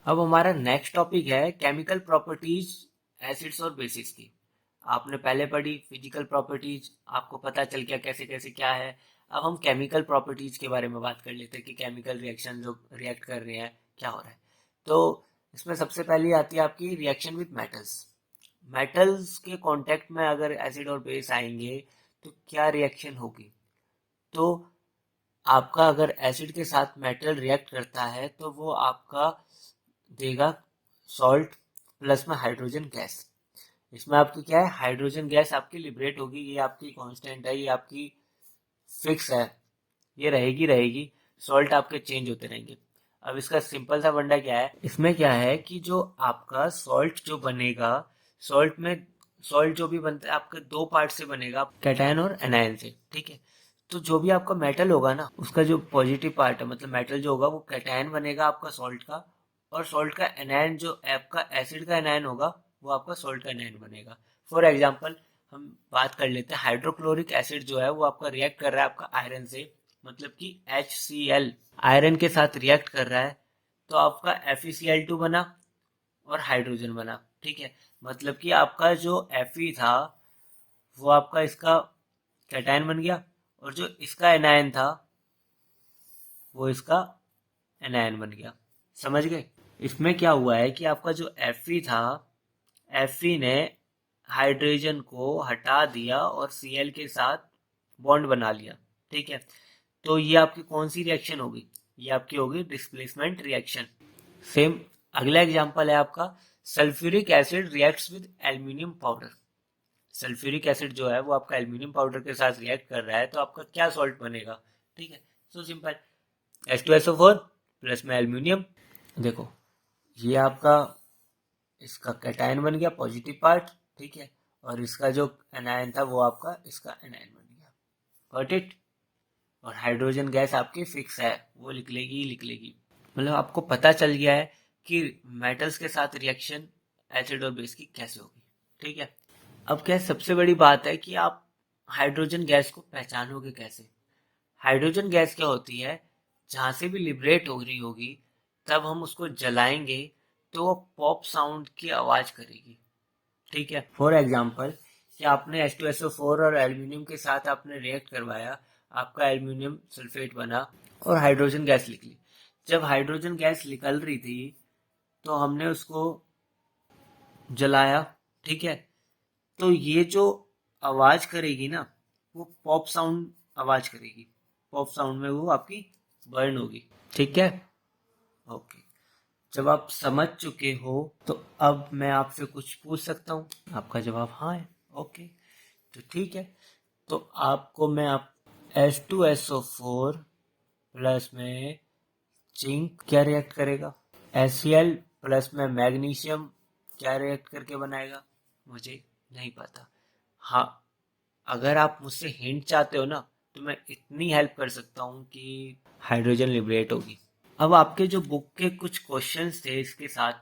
अब हमारा next topic है केमिकल प्रॉपर्टीज एसिड्स और बेसिस की। आपने पहले पढ़ी फिजिकल प्रॉपर्टीज, आपको पता चल गया कैसे कैसे क्या है। अब हम केमिकल प्रॉपर्टीज के बारे में बात कर लेते हैं कि केमिकल रिएक्शन जो रिएक्ट कर रहे हैं क्या हो रहा है। तो इसमें सबसे पहले आती है आपकी रिएक्शन विद मेटल्स। मेटल्स के कांटेक्ट में अगर एसिड और बेस आएंगे तो क्या रिएक्शन होगी। तो आपका अगर एसिड के साथ मेटल रिएक्ट करता है तो वो आपका देगा सॉल्ट प्लस में हाइड्रोजन गैस। इसमें आपकी क्या है, हाइड्रोजन गैस आपकी लिबरेट होगी, ये आपकी कांस्टेंट है, ये आपकी फिक्स है, ये रहेगी रहेगी। सॉल्ट आपके चेंज होते रहेंगे। अब इसका सिंपल सा फंडा क्या है, इसमें क्या है कि जो आपका सॉल्ट जो बनेगा, सॉल्ट में सॉल्ट जो भी बनता है आपके दो पार्ट से बनेगा, कैटायन और एनायन से। ठीक है। तो जो भी आपका मेटल होगा ना, उसका जो पॉजिटिव पार्ट है मतलब मेटल जो होगा वो कैटायन बनेगा आपका सॉल्ट का, और सॉल्ट का एनायन जो आपका एसिड का एनायन होगा वो आपका सॉल्ट का एनायन बनेगा। फॉर एग्जाम्पल हम बात कर लेते हैं, हाइड्रोक्लोरिक एसिड जो है वो आपका रिएक्ट कर रहा है आपका आयरन से, मतलब कि HCl आयरन के साथ रिएक्ट कर रहा है, तो आपका FeCl2 बना और हाइड्रोजन बना। ठीक है। मतलब कि आपका जो Fe था वो आपका इसका कैटायन बन गया, और जो इसका एनायन था वो इसका एनायन बन गया। समझ गए। इसमें क्या हुआ है कि आपका जो Fe था, Fe ने हाइड्रोजन को हटा दिया और Cl के साथ बॉन्ड बना लिया। ठीक है। तो ये आपकी कौन सी रिएक्शन होगी, ये आपकी होगी डिस्प्लेसमेंट रिएक्शन। सेम अगला एग्जांपल है आपका, sulphuric acid reacts with aluminium powder. Sulphuric acid जो है वो आपका एल्यूमिनियम पाउडर के साथ रिएक्ट कर रहा है, तो आपका क्या सॉल्ट बनेगा। ठीक है। सो सिंपल, H2SO4 प्लस में एल्यूमिनियम। देखो ये आपका इसका कैटायन बन गया पॉजिटिव पार्ट। ठीक है। और इसका जो एनायन था वो आपका इसका एनायन बन गया। Got it. और हाइड्रोजन गैस आपकी फिक्स है, वो लिख लेगी ही लिख लेगी। मतलब आपको पता चल गया है कि मेटल्स के साथ रिएक्शन एसिड और बेस की कैसे होगी। ठीक है। अब क्या है, सबसे बड़ी बात है कि आप हाइड्रोजन गैस को पहचानोगे कैसे। हाइड्रोजन गैस क्या होती है, जहां से भी लिबरेट हो रही होगी तब हम उसको जलाएंगे तो वो पॉप साउंड की आवाज करेगी। ठीक है। फॉर एग्जाम्पल कि आपने H2SO4 और एल्यूमिनियम के साथ आपने रिएक्ट करवाया, आपका एल्यूमिनियम सल्फेट बना और हाइड्रोजन गैस निकली। जब हाइड्रोजन गैस निकल रही थी तो हमने उसको जलाया। ठीक है। तो ये जो आवाज करेगी ना, वो पॉप साउंड आवाज करेगी। पॉप साउंड में वो आपकी बर्न होगी। ठीक है। ओके। जब आप समझ चुके हो तो अब मैं आपसे कुछ पूछ सकता हूँ, आपका जवाब हाँ है। ओके। तो ठीक है। तो आपको मैं आप H2SO4 प्लस में जिंक क्या रिएक्ट करेगा, HCl प्लस में मैग्नीशियम क्या रिएक्ट करके बनाएगा, मुझे नहीं पता। हाँ, अगर आप मुझसे हिंट चाहते हो ना तो मैं इतनी हेल्प कर सकता हूँ कि हाइड्रोजन लिबरेट होगी। अब आपके जो बुक के कुछ क्वेश्चंस थे इसके साथ,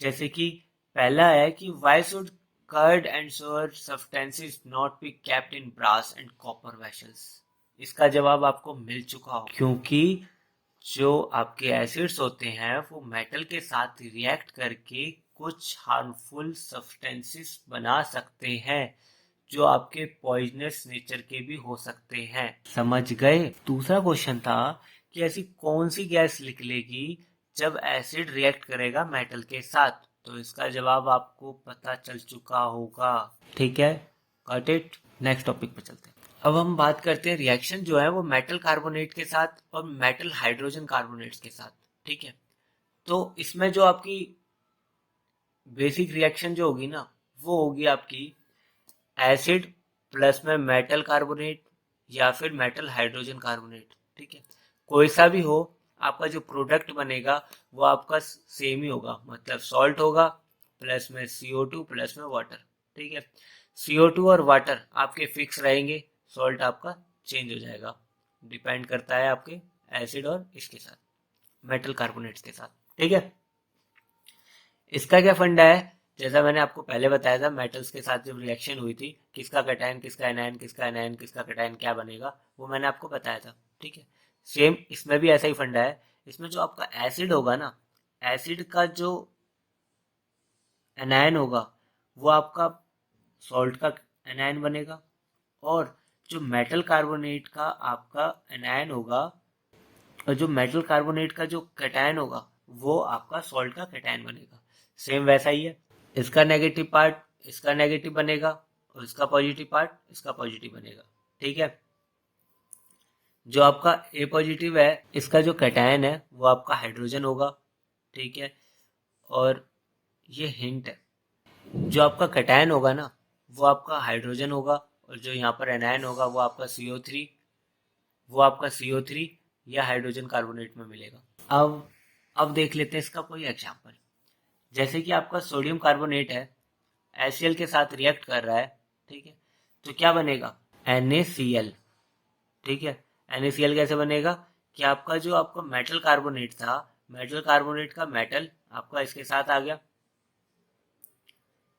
जैसे कि पहला है कि why should curd and sour substances not be kept in brass and copper vessels। इसका जवाब आपको मिल चुका हो, क्योंकि जो आपके एसिड्स होते हैं वो मेटल के साथ रिएक्ट करके कुछ हार्मफुल सब्सटेंसेस बना सकते हैं जो आपके पॉइजनस नेचर के भी हो सकते हैं। समझ गए। दूसरा क्वेश्चन था कि ऐसी कौन सी गैस निकलेगी जब एसिड रिएक्ट करेगा मेटल के साथ, तो इसका जवाब आपको पता चल चुका होगा। ठीक है। Got it. नेक्स्ट टॉपिक पे चलते हैं। अब हम बात करते हैं रिएक्शन जो है वो मेटल कार्बोनेट के साथ और मेटल हाइड्रोजन कार्बोनेट्स के साथ। ठीक है। तो इसमें जो आपकी बेसिक रिएक्शन जो होगी ना, वो होगी आपकी एसिड प्लस में मेटल कार्बोनेट या फिर मेटल हाइड्रोजन कार्बोनेट। ठीक है। कोई सा भी हो, आपका जो प्रोडक्ट बनेगा वो आपका सेम ही होगा, मतलब सॉल्ट होगा प्लस में CO2 प्लस में वाटर। ठीक है। CO2 और वाटर आपके फिक्स रहेंगे, सॉल्ट आपका चेंज हो जाएगा। डिपेंड करता है आपके एसिड और इसके साथ, मेटल कार्बोनेट्स के साथ। ठीक है। इसका क्या फंडा है, जैसा मैंने आपको पहले बताया था, मेटल्स के साथ जब रिएक्शन हुई थी, किसका कैटायन किसका एनायन किसका एनायन किसका कैटायन क्या बनेगा, वो मैंने आपको बताया था। ठीक है। सेम इसमें भी ऐसा ही फंडा है। इसमें जो आपका एसिड होगा ना, एसिड का जो एनायन होगा वो आपका सॉल्ट का एनायन बनेगा, और जो मेटल कार्बोनेट का आपका एनायन होगा, और जो मेटल कार्बोनेट का जो कैटायन होगा वो आपका सॉल्ट का कैटायन बनेगा। सेम वैसा ही है, इसका नेगेटिव पार्ट इसका नेगेटिव बनेगा और इसका पॉजिटिव पार्ट इसका पॉजिटिव बनेगा। ठीक है, जो आपका ए पॉजिटिव है इसका जो कैटायन है वो आपका हाइड्रोजन होगा। ठीक है, और ये हिंट है, जो आपका कैटायन होगा ना वो आपका हाइड्रोजन होगा, और जो यहाँ पर एनायन होगा वो आपका CO3, वो आपका CO3 या हाइड्रोजन कार्बोनेट में मिलेगा। अब देख लेते हैं इसका कोई एग्जांपल। जैसे कि आपका सोडियम कार्बोनेट है, HCl के साथ रिएक्ट कर रहा है। ठीक है, तो क्या बनेगा, NaCl। ठीक है, NaCl कैसे बनेगा कि आपका जो आपका मेटल कार्बोनेट था, मेटल कार्बोनेट का मेटल आपका इसके साथ आ गया,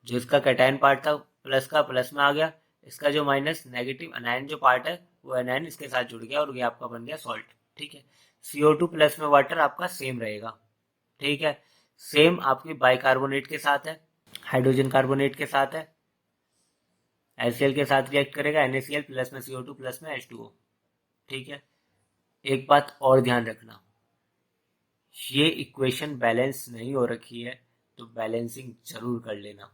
जो इसका कैटायन पार्ट था प्लस का प्लस में आ गया, इसका जो माइनस नेगेटिव अनायन जो पार्ट है वो अनायन इसके साथ जुड़ गया और ये आपका बन गया सॉल्ट। ठीक है, CO2 प्लस में वाटर आपका सेम रहेगा। ठीक है, सेम आपकी बाइकार्बोनेट के साथ है, हाइड्रोजन कार्बोनेट के साथ है, HCl के साथ रिएक्ट करेगा, NaCl प्लस में CO2 प्लस में H2O। ठीक है, एक बात और ध्यान रखना, ये इक्वेशन बैलेंस नहीं हो रखी है तो बैलेंसिंग जरूर कर लेना।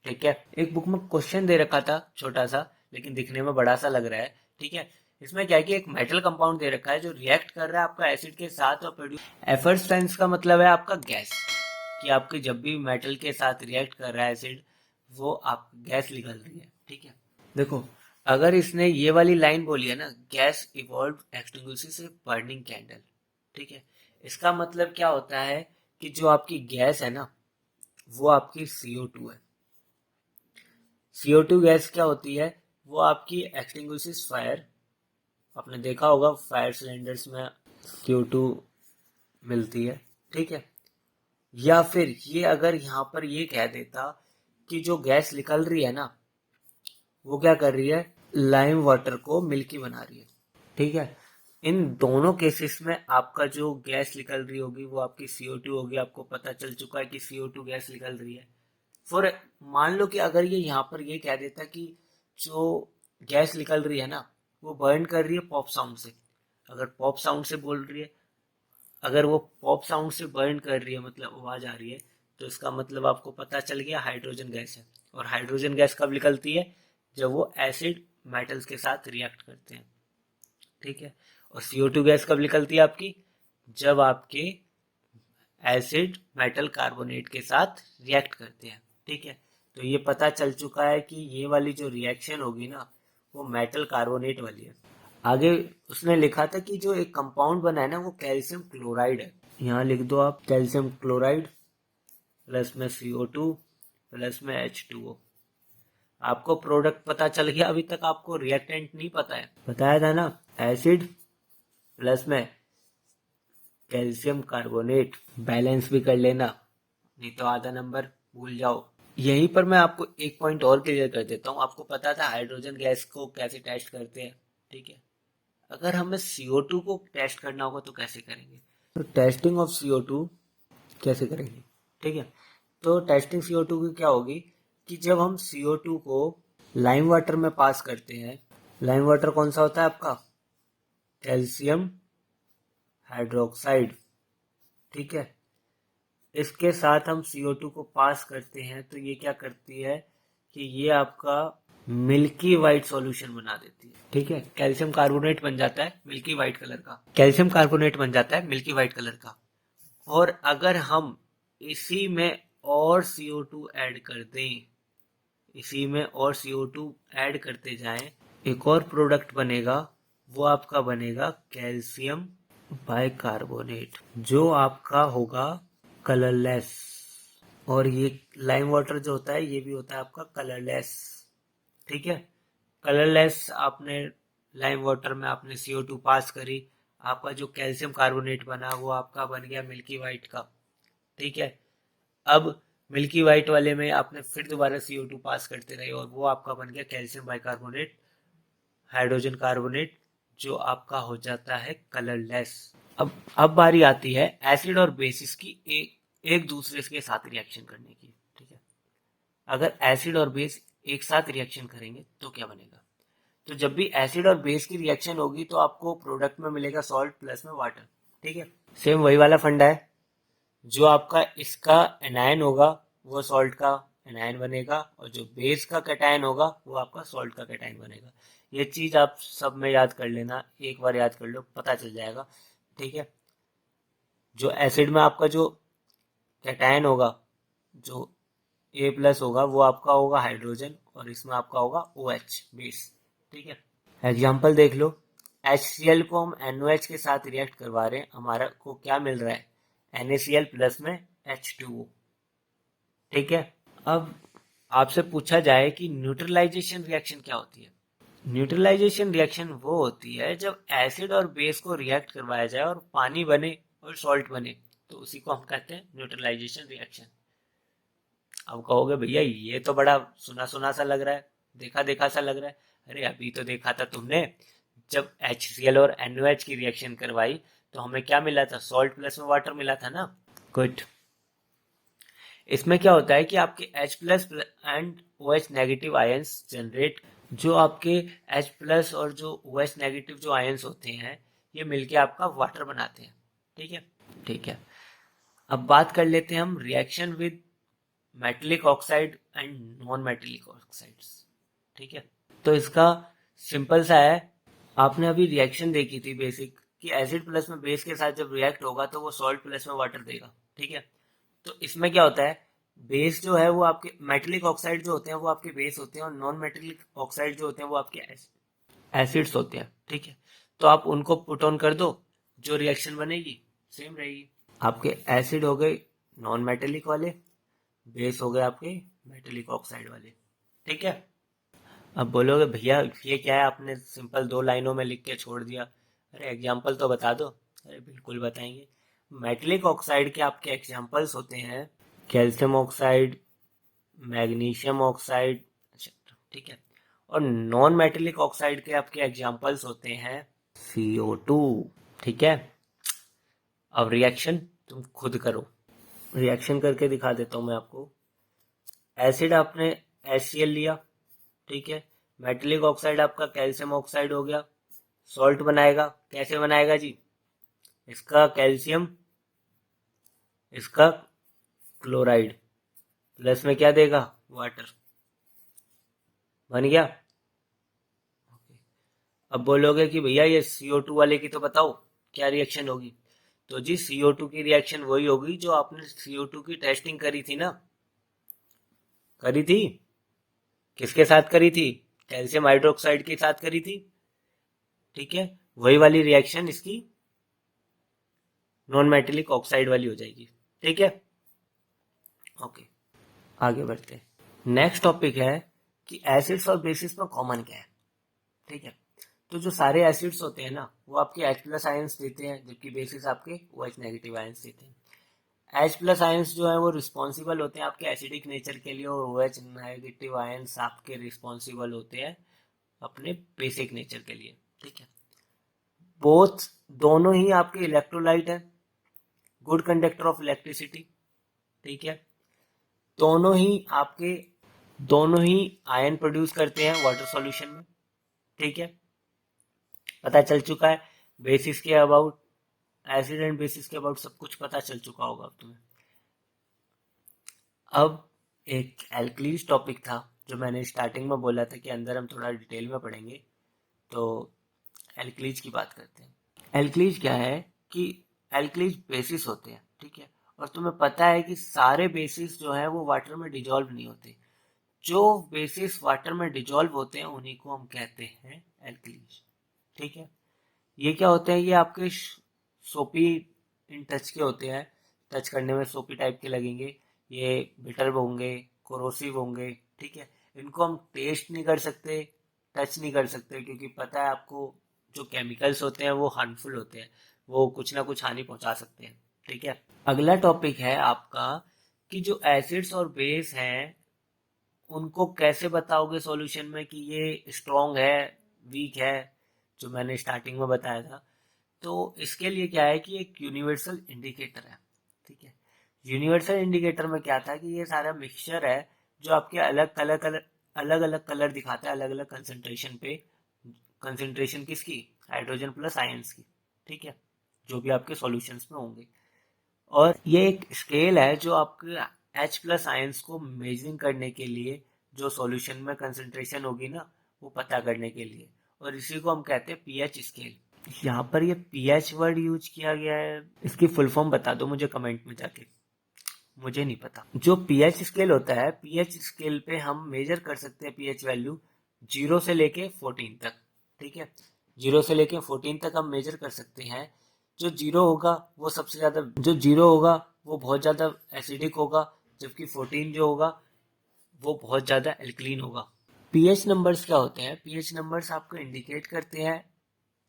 ठीक है, एक बुक में क्वेश्चन दे रखा था छोटा सा, लेकिन दिखने में बड़ा सा लग रहा है। ठीक है, इसमें क्या है कि एक मेटल कंपाउंड दे रखा है जो रिएक्ट कर रहा है आपका एसिड के साथ और प्रोड्यूस। एफर्ट टेंस का मतलब है आपका गैस, कि आपके जब भी मेटल के साथ रिएक्ट कर रहा है एसिड, वो आप गैस निकल रही है। ठीक है, देखो अगर इसने ये वाली लाइन बोली है ना, gas evolve extinguishes a burning candle. ठीक है, इसका मतलब क्या होता है कि जो आपकी गैस है ना वो आपकी CO2 है। CO2 गैस क्या होती है, वो आपकी एक्सटिंग्विशेस फायर। आपने देखा होगा फायर सिलेंडर्स में CO2 मिलती है। ठीक है, या फिर ये अगर यहाँ पर ये कह देता कि जो गैस निकल रही है ना वो क्या कर रही है, लाइम वाटर को मिल्की बना रही है। ठीक है, इन दोनों केसेस में आपका जो गैस निकल रही होगी वो आपकी CO2 होगी। आपको पता चल चुका है कि CO2 गैस निकल रही है। फॉर मान लो कि अगर ये यहाँ पर ये कह देता कि जो गैस निकल रही है ना वो बर्न कर रही है पॉप साउंड से, अगर पॉप साउंड से बोल रही है, अगर वो पॉप साउंड से बर्न कर रही है मतलब आवाज आ रही है, तो इसका मतलब आपको पता चल गया हाइड्रोजन गैस है। और हाइड्रोजन गैस कब निकलती है, जब वो एसिड मेटल्स के साथ रिएक्ट करते हैं। ठीक है, और CO2 गैस कब निकलती है आपकी, जब आपके एसिड मेटल कार्बोनेट के साथ रिएक्ट करते हैं। ठीक है, तो ये पता चल चुका है कि ये वाली जो रिएक्शन होगी ना वो मेटल कार्बोनेट वाली है। आगे उसने लिखा था कि जो एक कंपाउंड बना है ना वो कैल्शियम क्लोराइड है। यहाँ लिख दो आप कैल्शियम क्लोराइड प्लस में CO2 प्लस में H2O। आपको प्रोडक्ट पता चल गया, अभी तक आपको रिएक्टेंट नहीं पता है, बताया था ना, एसिड प्लस में कैल्शियम कार्बोनेट। बैलेंस भी कर लेना, नहीं तो आधा नंबर भूल जाओ। यहीं पर मैं आपको एक पॉइंट और क्लियर कर देता हूँ। आपको पता था हाइड्रोजन गैस को कैसे टेस्ट करते हैं। ठीक है, अगर हमें CO2 को टेस्ट करना होगा तो कैसे करेंगे, तो टेस्टिंग ऑफ CO2 कैसे करेंगे। ठीक है, तो टेस्टिंग CO2 की क्या होगी कि जब हम CO2 को लाइम वाटर में पास करते हैं, लाइम वाटर कौन सा होता है आपका, कैल्शियम हाइड्रोक्साइड। ठीक है, इसके साथ हम CO2 को पास करते हैं तो ये क्या करती है कि ये आपका मिल्की वाइट सॉल्यूशन बना देती है। ठीक है, कैल्शियम कार्बोनेट बन जाता है मिल्की वाइट कलर का, कैल्शियम कार्बोनेट बन जाता है मिल्की वाइट कलर का। और अगर हम इसी में और CO2 ऐड कर दें, इसी में और CO2 ऐड करते जाएं, एक और प्रोडक्ट बनेगा, वो आपका बनेगा कैल्शियम बाइकार्बोनेट, जो आपका होगा कलरलेस। और ये लाइम वाटर जो होता है ये भी होता है आपका कलरलेस। ठीक है, कलरलेस आपने लाइम वाटर में आपने CO2 पास करी, आपका जो कैल्शियम कार्बोनेट बना वो आपका बन गया मिल्की वाइट का। ठीक है, अब मिल्की वाइट वाले में आपने फिर दोबारा CO2 पास करते रहे और वो आपका बन गया कैल्शियम बाइकार्बोनेट हाइड्रोजन कार्बोनेट, जो आपका हो जाता है कलरलेस। अब बारी आती है एसिड और बेसिस की एक दूसरे के साथ रिएक्शन करने की। ठीक है, अगर एसिड और बेस एक साथ रिएक्शन करेंगे तो क्या बनेगा? तो जब भी एसिड और बेस की रिएक्शन होगी तो आपको प्रोडक्ट में मिलेगा सॉल्ट प्लस में वाटर। ठीक है, सेम वही वाला फंडा है। जो आपका इसका एनायन होगा वो सॉल्ट का एनायन बनेगा, और जो बेस का कैटायन होगा वो आपका सॉल्ट का कैटायन बनेगा। ये चीज आप सब में याद कर लेना, एक बार याद कर लो पता चल जाएगा। ठीक है, जो एसिड में आपका जो कैटायन होगा, जो ए प्लस होगा, वो आपका होगा हाइड्रोजन, और इसमें आपका होगा ओ एच बेस। ठीक है, एग्जाम्पल देख लो। HCl को हम NOH के साथ रिएक्ट करवा रहे हैं, हमारा को क्या मिल रहा है? NaCl प्लस में H2O। ठीक है, अब आपसे पूछा जाए कि न्यूट्रलाइजेशन रिएक्शन क्या होती है? न्यूट्रलाइजेशन रिएक्शन वो होती है जब एसिड और बेस को रिएक्ट करवाया जाए और पानी बने और सॉल्ट बने, तो उसी को हम कहते हैं न्यूट्रलाइजेशन रिएक्शन। अब कहोगे भैया ये तो बड़ा सुना सुना सा लग रहा है, देखा देखा सा लग रहा है। अरे अभी तो देखा था तुमने, जब HCl और NOH की रिएक्शन करवाई तो हमें क्या मिला था? सॉल्ट प्लस में वाटर मिला था ना। गुड। इसमें क्या होता है कि आपके H plus and OH negative ions generate, जो आपके H प्लस और जो OH नेगेटिव जो आयंस होते हैं, ये मिलके आपका वाटर बनाते हैं। ठीक है, ठीक है। अब बात कर लेते हैं हम reaction with metallic oxide and non metallic oxides. ठीक है, तो इसका सिंपल सा है। आपने अभी रिएक्शन देखी थी बेसिक, कि एसिड प्लस में बेस के साथ जब रिएक्ट होगा तो वो सॉल्ट प्लस में वाटर देगा। ठीक है, तो इसमें क्या होता है? बेस जो है वो आपके मेटेलिक ऑक्साइड जो होते हैं वो आपके बेस होते हैं, और नॉन मेटेलिक ऑक्साइड जो होते हैं वो आपके एसिड्स होते हैं। ठीक है, तो आप उनको पुट ऑन कर दो, जो रिएक्शन बनेगी सेम रहेगी। आपके एसिड हो गए नॉन मेटेलिक वाले, बेस हो गए आपके मेटेलिक ऑक्साइड वाले। ठीक है, अब बोलोगे भैया ये क्या है, आपने सिंपल 2 लाइनों में लिख के छोड़ दिया। अरे एग्जाम्पल तो बता दो। अरे बिल्कुल बताएंगे। मेटेलिक ऑक्साइड के आपके एग्जाम्पल्स होते हैं कैल्शियम ऑक्साइड, मैग्नीशियम ऑक्साइड। अच्छा, ठीक है। और नॉन मेटेलिक ऑक्साइड के आपके एग्जाम्पल्स होते हैं CO2। ठीक है, अब रिएक्शन तुम खुद करो। रिएक्शन करके दिखा देता हूँ मैं आपको। एसिड आपने HCl लिया, ठीक है। मेटेलिक ऑक्साइड आपका कैल्शियम ऑक्साइड हो गया, सॉल्ट बनाएगा। कैसे बनाएगा जी? इसका कैल्शियम, इसका क्लोराइड, प्लस में क्या देगा? वाटर। बन गया। अब बोलोगे कि भैया ये CO2 वाले की तो बताओ क्या रिएक्शन होगी। तो जी CO2 की रिएक्शन वही होगी जो आपने CO2 की टेस्टिंग करी थी ना। करी थी, किसके साथ करी थी? कैल्शियम हाइड्रोक्साइड के साथ करी थी। ठीक है, वही वाली रिएक्शन इसकी नॉन मेटेलिक ऑक्साइड वाली हो जाएगी। ठीक है, ओके, आगे बढ़ते हैं। नेक्स्ट टॉपिक है कि एसिड्स और बेसिस में कॉमन क्या है। ठीक है, तो जो सारे एसिड्स होते हैं ना वो आपके H प्लस आयंस देते हैं, जबकि बेसिस आपके OH नेगेटिव आयंस देते हैं। H प्लस आयंस जो है वो रिस्पॉन्सिबल होते हैं आपके एसिडिक नेचर के लिए, और OH नेगेटिव आयंस आपके रिस्पॉन्सिबल होते हैं अपने बेसिक नेचर के लिए। ठीक है, बोथ दोनों ही आपके इलेक्ट्रोलाइट है, गुड कंडक्टर ऑफ इलेक्ट्रिसिटी। ठीक है, दोनों ही आपके दोनों ही आयन प्रोड्यूस करते हैं वाटर सॉल्यूशन में। ठीक है, पता चल चुका है बेसिस के अबाउट, एसिड एंड बेसिस के अबाउट सब कुछ पता चल चुका होगा अब तुम्हें। अब एक एल्कलीज टॉपिक था जो मैंने स्टार्टिंग में बोला था कि अंदर हम थोड़ा डिटेल में पढ़ेंगे, तो एल्कलीज की बात करते हैं। एल्कलीज क्या है कि एल्कलीज बेसिस होते हैं। ठीक है, और तुम्हें पता है कि सारे बेसिस जो है वो वाटर में डिजॉल्व नहीं होते। जो बेसिस वाटर में डिजॉल्व होते हैं उन्हीं को हम कहते हैं एल्कलीज। ठीक है, ये क्या होते हैं? ये आपके सोपी इन टच के होते हैं, टच करने में सोपी टाइप के लगेंगे। ये बिटर होंगे, कोरोसिव होंगे। ठीक है, इनको हम टेस्ट नहीं कर सकते, टच नहीं कर सकते, क्योंकि पता है आपको जो केमिकल्स होते हैं वो हार्मफुल होते हैं, वो कुछ ना कुछ हानि पहुंचा सकते हैं। ठीक है, अगला टॉपिक है आपका कि जो एसिड्स और बेस हैं उनको कैसे बताओगे सॉल्यूशन में कि ये स्ट्रॉन्ग है, वीक है, जो मैंने स्टार्टिंग में बताया था। तो इसके लिए क्या है कि एक यूनिवर्सल इंडिकेटर है, ठीक है। यूनिवर्सल इंडिकेटर में क्या था कि ये सारा मिक्सचर है जो आपके अलग अलग कलर दिखाता है, अलग अलग कंसंट्रेशन पे, कंसंट्रेशन किसकी, हाइड्रोजन प्लस आयंस की, ठीक है, जो भी आपके सॉल्यूशंस में होंगे। और ये एक स्केल है जो आपके H प्लस आयंस को मेजरिंग करने के लिए, जो सॉल्यूशन में कंसंट्रेशन होगी ना, वो पता करने के लिए, और इसी को हम कहते हैं पीएच स्केल। यहाँ पर ये पीएच वर्ड यूज किया गया है, इसकी फुल फॉर्म बता दो मुझे कमेंट में जाके, मुझे नहीं पता। जो पीएच स्केल होता है, पीएच स्केल पे हम मेजर कर सकते हैं पीएच वैल्यू 0 से लेके 14 तक, ठीक है। 0 से लेके 14 तक हम मेजर कर सकते हैं। जो 0 होगा वो सबसे ज्यादा, जो 0 होगा वो बहुत ज्यादा एसिडिक होगा, जबकि 14 जो होगा वो बहुत ज्यादा एल्कलीन होगा। पीएच नंबर्स क्या होते हैं? पीएच नंबर्स आपको इंडिकेट करते हैं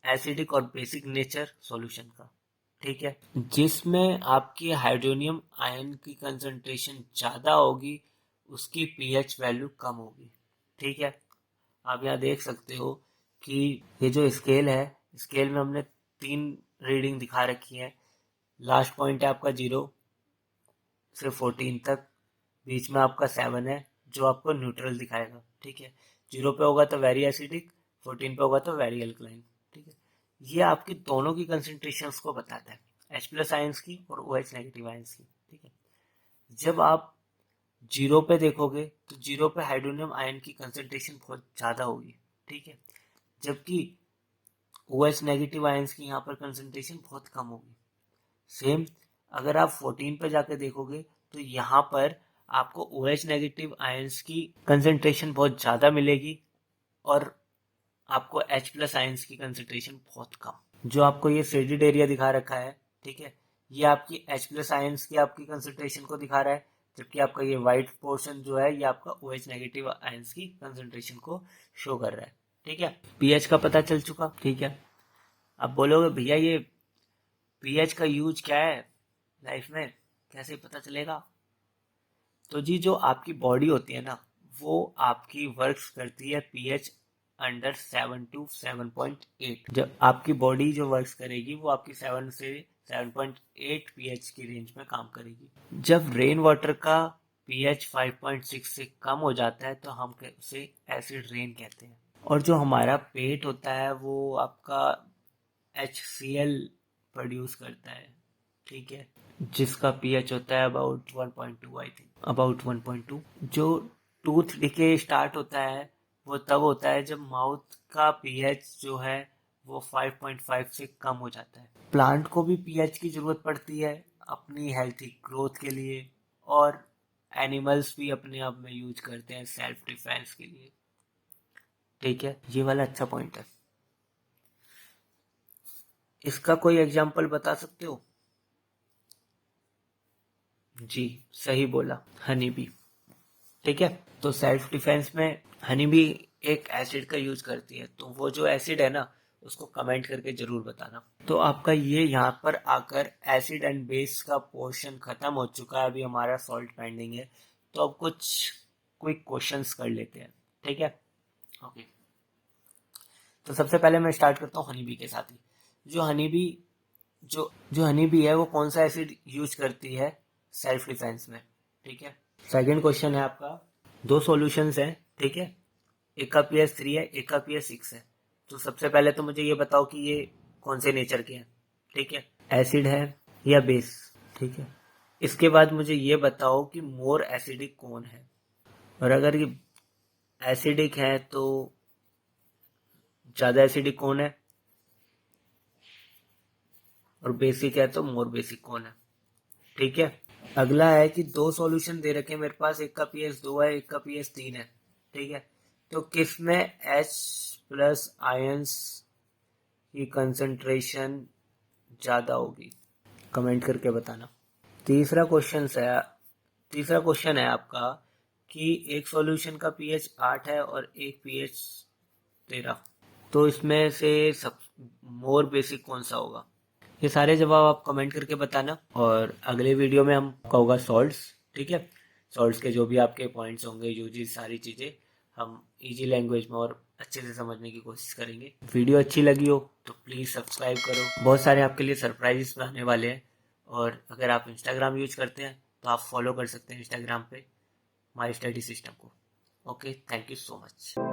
एसिडिक और बेसिक नेचर सॉल्यूशन का, ठीक है। जिसमें आपकी हाइड्रोनियम आयन की कंसंट्रेशन ज़्यादा होगी उसकी पीएच वैल्यू कम होगी, ठीक है। आप यहाँ देख सकते हो कि ये जो स्केल है, स्केल में हमने 3 रीडिंग दिखा रखी है। लास्ट पॉइंट है आपका 0 से 14 तक, बीच में आपका 7 है जो आपको न्यूट्रल दिखाएगा, ठीक है। 0 पे होगा तो वेरी एसिडिक, 14 पे होगा तो वेरी अल्कलाइन, ठीक है। ये आपकी दोनों की कंसंट्रेशंस को बताता है, H प्लस आयंस की और OH नेगेटिव आयंस की, ठीक है। जब आप 0 पे देखोगे तो 0 पे हाइड्रोनियम आयन की कंसंट्रेशन बहुत ज़्यादा होगी, ठीक है, जबकि OH नेगेटिव आयंस की यहाँ पर कंसंट्रेशन बहुत कम होगी। सेम अगर आप 14 पे जाके देखोगे तो यहाँ पर आपको OH नेगेटिव आयंस की कंसंट्रेशन बहुत ज़्यादा मिलेगी और आपको H प्लस आयंस की कंसंट्रेशन बहुत कम। जो आपको ये शेडेड एरिया दिखा रखा है, ठीक है, ये आपकी H प्लस आयंस की आपकी कंसंट्रेशन को दिखा रहा है, जबकि आपका ये वाइट पोर्शन जो है ये आपका OH नेगेटिव आयंस की कंसंट्रेशन को शो कर रहा है, ठीक है। पीएच का पता चल चुका, ठीक है। अब बोलोगे भैया ये पीएच का यूज क्या है लाइफ में, कैसे पता चलेगा? तो जी जो आपकी बॉडी होती है ना, वो आपकी वर्क्स करती है पीएच अंडर 7 to 7.8। जब आपकी बॉडी जो वर्क्स करेगी वो आपकी 7 से 7.8 पीएच की रेंज में काम करेगी। जब रेन वाटर का पीएच 5.6 से कम हो जाता है तो हम उसे एसिड रेन कहते हैं। और जो हमारा पेट होता है वो आपका HCl प्रोड्यूस करता है, ठीक है, जिसका पीएच होता है अबाउट 1.2, आई थिंक अबाउट 1.2। जो टूथ डिके स्टार्ट होता है वो तब होता है जब माउथ का पीएच जो है वो 5.5 से कम हो जाता है। प्लांट को भी पीएच की जरूरत पड़ती है अपनी हेल्थी ग्रोथ के लिए, और एनिमल्स भी अपने आप में यूज करते हैं सेल्फ डिफेंस के लिए, ठीक है। ये वाला अच्छा पॉइंट है। इसका कोई एग्जाम्पल बता सकते हो? जी सही बोला, हनी बी, ठीक है। तो सेल्फ डिफेंस में हनी बी एक एसिड का यूज करती है, तो वो जो एसिड है ना उसको कमेंट करके जरूर बताना। तो आपका ये यहाँ पर आकर एसिड एंड बेस का पोर्शन खत्म हो चुका है, अभी हमारा सॉल्ट पेंडिंग है। तो अब कुछ क्विक क्वेश्चंस कर लेते हैं, ठीक है। ओके, तो सबसे पहले मैं स्टार्ट करता हूँ हनी बी के साथ ही। जो हनी बी जो जो हनी बी है वो कौन सा एसिड यूज करती है सेल्फ डिफेंस में, ठीक है। सेकंड क्वेश्चन है आपका, दो सॉल्यूशंस हैं, ठीक है, एक का पीएच 3 है, एक का पीएच 6 है। तो सबसे पहले तो मुझे ये बताओ कि ये कौन से नेचर के हैं, ठीक है, एसिड है या बेस, ठीक है। इसके बाद मुझे ये बताओ कि मोर एसिडिक कौन है, और अगर ये एसिडिक है तो ज्यादा एसिडिक कौन है, और बेसिक है तो मोर बेसिक कौन है, ठीक है। अगला है कि दो सॉल्यूशन दे रखे हैं मेरे पास, एक का पीएच 2 है, एक का पीएच 3 है, ठीक है। तो किसमें H प्लस आयंस की कंसंट्रेशन ज्यादा होगी, कमेंट करके बताना। तीसरा क्वेश्चन है तीसरा क्वेश्चन है आपका कि एक सॉल्यूशन का पीएच 8 है और एक पीएच 13, तो इसमें से सब मोर बेसिक कौन सा होगा? ये सारे जवाब आप कमेंट करके बताना, और अगले वीडियो में हम का होगा सॉल्ट्स, ठीक है। सॉल्ट्स के जो भी आपके पॉइंट्स होंगे, जो जी सारी चीज़ें हम इजी लैंग्वेज में और अच्छे से समझने की कोशिश करेंगे। वीडियो अच्छी लगी हो तो प्लीज़ सब्सक्राइब करो, बहुत सारे आपके लिए सरप्राइजेस आने वाले हैं। और अगर आप इंस्टाग्राम यूज करते हैं तो आप फॉलो कर सकते हैं इंस्टाग्राम पे माई स्टडी सिस्टम को। Okay, thank you so much.